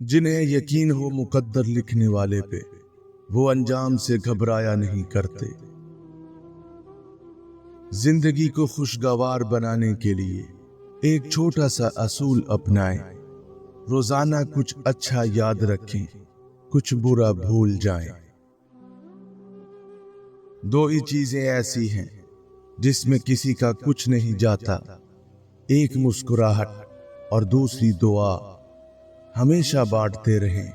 جنہیں یقین ہو مقدر لکھنے والے پہ، وہ انجام سے گھبرایا نہیں کرتے۔ زندگی کو خوشگوار بنانے کے لیے ایک چھوٹا سا اصول اپنائیں۔ روزانہ کچھ اچھا یاد رکھیں، کچھ برا بھول جائیں۔ دو ہی چیزیں ایسی ہیں جس میں کسی کا کچھ نہیں جاتا، ایک مسکراہٹ اور دوسری دعا۔ ہمیشہ بانٹتے رہیں۔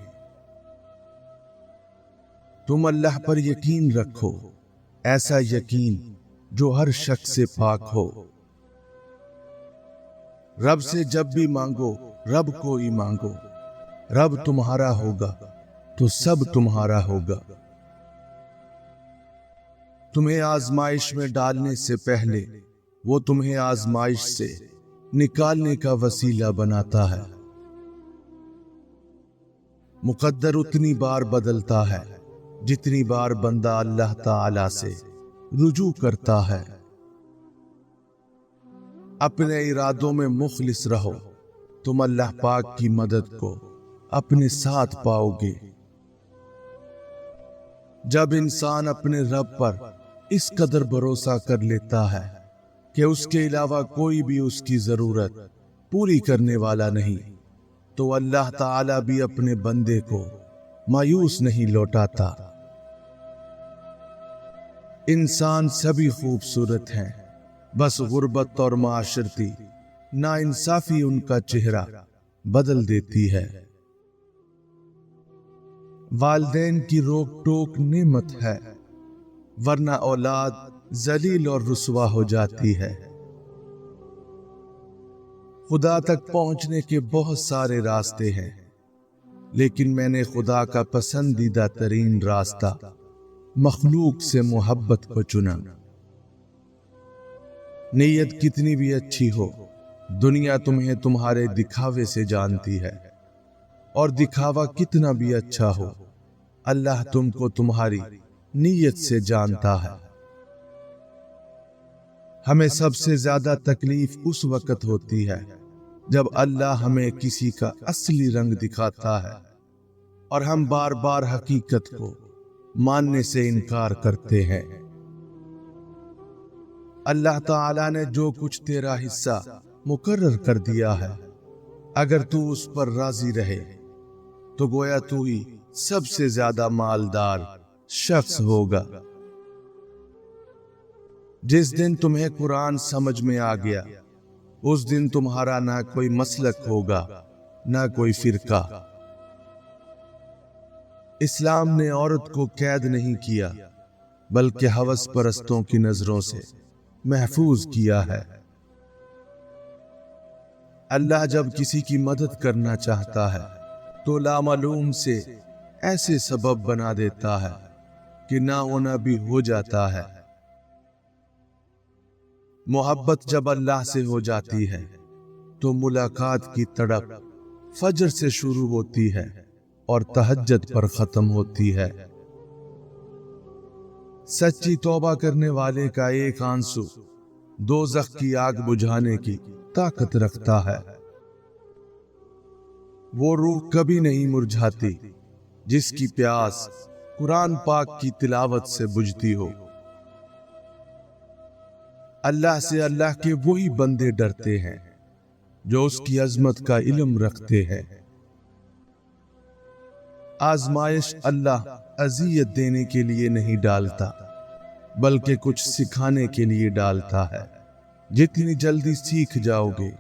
تم اللہ پر یقین رکھو، ایسا یقین جو ہر شخص سے پاک ہو۔ رب سے جب بھی مانگو رب کو ہی مانگو، رب تمہارا ہوگا تو سب تمہارا ہوگا۔ تمہیں آزمائش میں ڈالنے سے پہلے وہ تمہیں آزمائش سے نکالنے کا وسیلہ بناتا ہے۔ مقدر اتنی بار بدلتا ہے جتنی بار بندہ اللہ تعالی سے رجوع کرتا ہے۔ اپنے ارادوں میں مخلص رہو، تم اللہ پاک کی مدد کو اپنے ساتھ پاؤ گے۔ جب انسان اپنے رب پر اس قدر بھروسہ کر لیتا ہے کہ اس کے علاوہ کوئی بھی اس کی ضرورت پوری کرنے والا نہیں، تو اللہ تعالی بھی اپنے بندے کو مایوس نہیں لوٹاتا۔ انسان سبھی خوبصورت ہیں، بس غربت اور معاشرتی ناانصافی ان کا چہرہ بدل دیتی ہے۔ والدین کی روک ٹوک نعمت ہے، ورنہ اولاد ذلیل اور رسوا ہو جاتی ہے۔ خدا تک پہنچنے کے بہت سارے راستے ہیں، لیکن میں نے خدا کا پسندیدہ ترین راستہ مخلوق سے محبت کو چنا۔ نیت کتنی بھی اچھی ہو، دنیا تمہیں تمہارے دکھاوے سے جانتی ہے، اور دکھاوا کتنا بھی اچھا ہو، اللہ تم کو تمہاری نیت سے جانتا ہے۔ ہمیں سب سے زیادہ تکلیف اس وقت ہوتی ہے جب اللہ ہمیں کسی کا اصلی رنگ دکھاتا ہے اور ہم بار بار حقیقت کو ماننے سے انکار کرتے ہیں۔ اللہ تعالیٰ نے جو کچھ تیرا حصہ مقرر کر دیا ہے، اگر تو اس پر راضی رہے تو گویا تو ہی سب سے زیادہ مالدار شخص ہوگا۔ جس دن تمہیں قرآن سمجھ میں آ گیا، اس دن تمہارا نہ کوئی مسلک ہوگا نہ کوئی فرقہ۔ اسلام نے عورت کو قید نہیں کیا، بلکہ ہوس پرستوں کی نظروں سے محفوظ کیا ہے۔ اللہ جب کسی کی مدد کرنا چاہتا ہے تو لامعلوم سے ایسے سبب بنا دیتا ہے کہ نہ ہونا بھی ہو جاتا ہے۔ محبت جب اللہ سے ہو جاتی ہے تو ملاقات کی تڑپ فجر سے شروع ہوتی ہے اور تہجد پر ختم ہوتی ہے۔ سچی توبہ کرنے والے کا ایک آنسو دوزخ کی آگ بجھانے کی طاقت رکھتا ہے۔ وہ روح کبھی نہیں مرجھاتی جس کی پیاس قرآن پاک کی تلاوت سے بجھتی ہو۔ اللہ سے اللہ کے وہی بندے ڈرتے ہیں جو اس کی عظمت کا علم رکھتے ہیں۔ آزمائش اللہ اذیت دینے کے لیے نہیں ڈالتا، بلکہ کچھ سکھانے کے لیے ڈالتا ہے۔ جتنی جلدی سیکھ جاؤ گے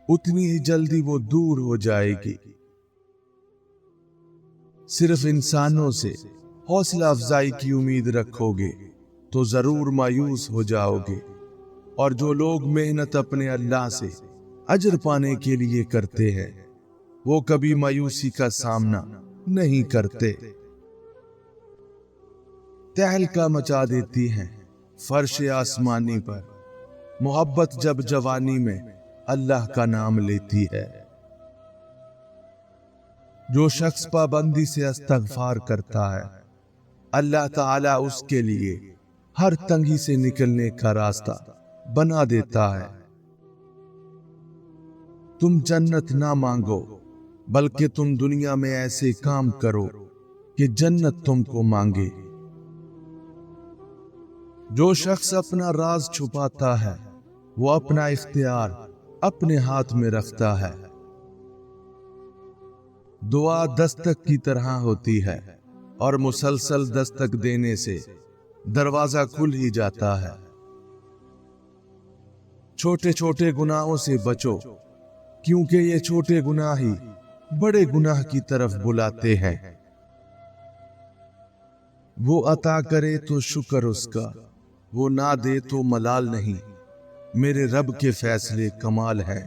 اتنی ہی جلدی وہ دور ہو جائے گی۔ صرف انسانوں سے حوصلہ افزائی کی امید رکھو گے تو ضرور مایوس ہو جاؤ گے، اور جو لوگ محنت اپنے اللہ سے اجر پانے کے لیے کرتے ہیں وہ کبھی مایوسی کا سامنا نہیں کرتے۔ تہلکہ مچا دیتی ہیں فرش آسمانی پر محبت جب جوانی میں اللہ کا نام لیتی ہے۔ جو شخص پابندی سے استغفار کرتا ہے، اللہ تعالیٰ اس کے لیے ہر تنگی سے نکلنے کا راستہ بنا دیتا ہے۔ تم جنت نہ مانگو बल्कि तुम दुनिया में ऐसे काम करो कि जन्नत तुमको मांगे। जो शख्स अपना राज छुपाता है वो अपना इख्तियार अपने हाथ में रखता है। दुआ दस्तक की तरह होती है और मुसलसल दस्तक देने से दरवाजा खुल ही जाता है। छोटे छोटे गुनाहों से बचो, क्योंकि ये छोटे गुनाह ही बड़े गुनाह की तरफ बुलाते हैं। वो अता करे तो शुक्र उसका, वो ना दे तो मलाल नहीं। मेरे रब के फैसले कमाल हैं,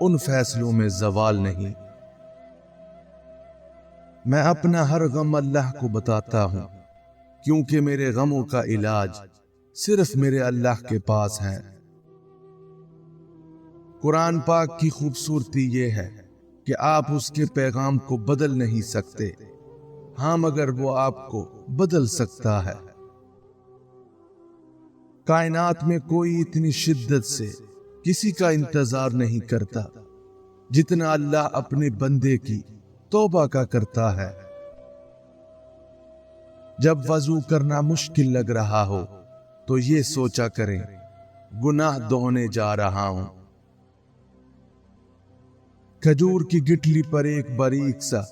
उन फैसलों में जवाल नहीं। मैं अपना हर गम अल्लाह को बताता हूं, क्योंकि मेरे गमों का इलाज सिर्फ मेरे अल्लाह के पास है। कुरान पाक की खूबसूरती ये है कि आप उसके पैगाम को बदल नहीं सकते, हाँ मगर वो आपको बदल सकता है। कायनात में कोई इतनी शिद्दत से किसी का इंतजार नहीं करता जितना अल्लाह अपने बंदे की तौबा का करता है। जब वजू करना मुश्किल लग रहा हो तो ये सोचा करें, गुनाह धोने जा रहा हूं। खजूर की गिटली पर एक बारीक सा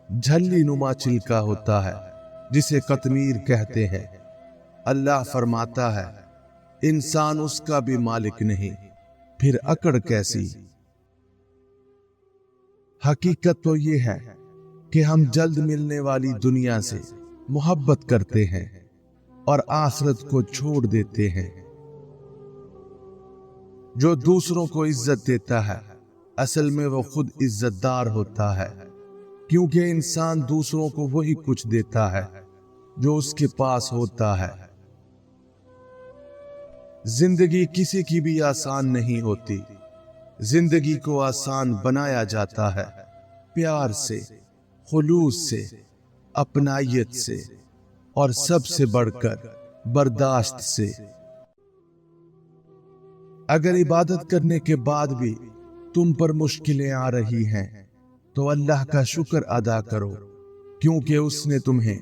झल्ली नुमा छिलका होता है जिसे कतमीर कहते हैं। अल्लाह फरमाता है, इंसान उसका भी मालिक नहीं, फिर अकड़ कैसी। हकीकत तो ये है कि हम जल्द मिलने वाली दुनिया से मोहब्बत करते हैं और आखिरत को छोड़ देते हैं। जो दूसरों को इज्जत देता है असल में वो खुद इज्जतदार होता है, क्योंकि इंसान दूसरों को वही कुछ देता है जो उसके पास होता है। जिंदगी किसी की भी आसान नहीं होती, जिंदगी को आसान बनाया जाता है प्यार से, खुलूस से, अपनायत से और सबसे बढ़कर बर्दाश्त से। अगर इबादत करने के बाद भी तुम पर मुश्किलें आ रही हैं तो अल्लाह का शुक्र अदा करो, क्योंकि उसने तुम्हें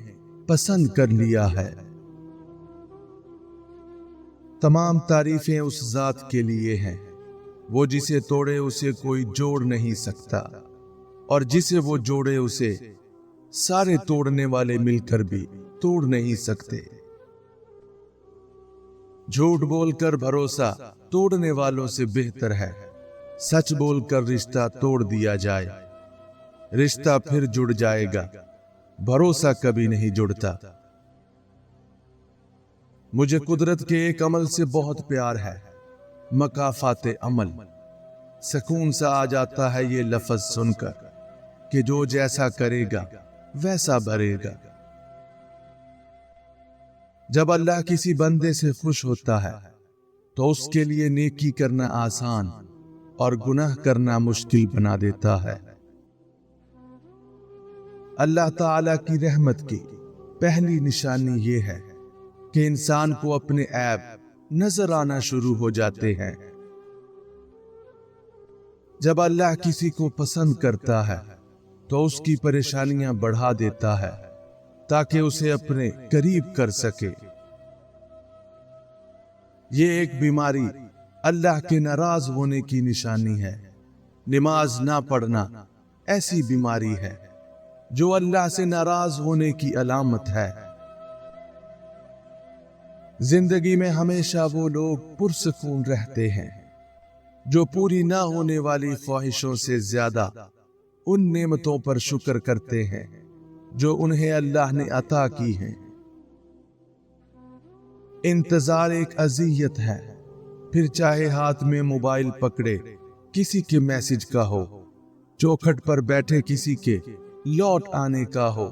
पसंद कर लिया है। तमाम तारीफें उस जात के लिए हैं, वो जिसे तोड़े उसे कोई जोड़ नहीं सकता, और जिसे वो जोड़े उसे सारे तोड़ने वाले मिलकर भी तोड़ नहीं सकते। झूठ बोलकर भरोसा तोड़ने वालों से बेहतर है सच बोलकर रिश्ता तोड़ दिया जाए। रिश्ता फिर जुड़ जाएगा, भरोसा कभी नहीं जुड़ता। मुझे कुदरत के एक अमल से बहुत प्यार है, मकाफाते अमल। सुकून सा आ जाता है ये लफ्ज सुनकर कि जो जैसा करेगा वैसा भरेगा। जब अल्लाह किसी बंदे से खुश होता है तो उसके लिए नेकी करना आसान और गुनाह करना मुश्किल बना देता है। अल्लाह ताला की रहमत की पहली निशानी ये है कि इंसान को अपने ऐब नजर आना शुरू हो जाते हैं। जब अल्लाह किसी को पसंद करता है तो उसकी परेशानियां बढ़ा देता है ताकि उसे अपने करीब कर सके। ये एक बीमारी अल्लाह के नाराज होने की निशानी है। नमाज ना पढ़ना ऐसी बीमारी है जो अल्लाह से नाराज होने की अलामत है। जिंदगी में हमेशा वो लोग पुरसकून रहते हैं जो पूरी ना होने वाली ख्वाहिशों से ज्यादा उन नेमतों पर शुक्र करते हैं जो उन्हें अल्लाह ने अता की हैं। इंतजार एक अज़ियत है, फिर चाहे हाथ में मोबाइल पकड़े किसी के मैसेज का हो, चौखट पर बैठे किसी के लौट आने का हो,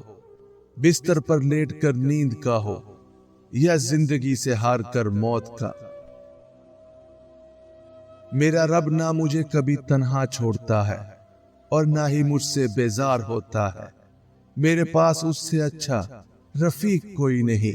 बिस्तर पर लेटकर नींद का हो, या जिंदगी से हार कर मौत का। मेरा रब ना मुझे कभी तन्हा छोड़ता है और ना ही मुझसे बेजार होता है। मेरे पास उससे अच्छा रफीक कोई नहीं।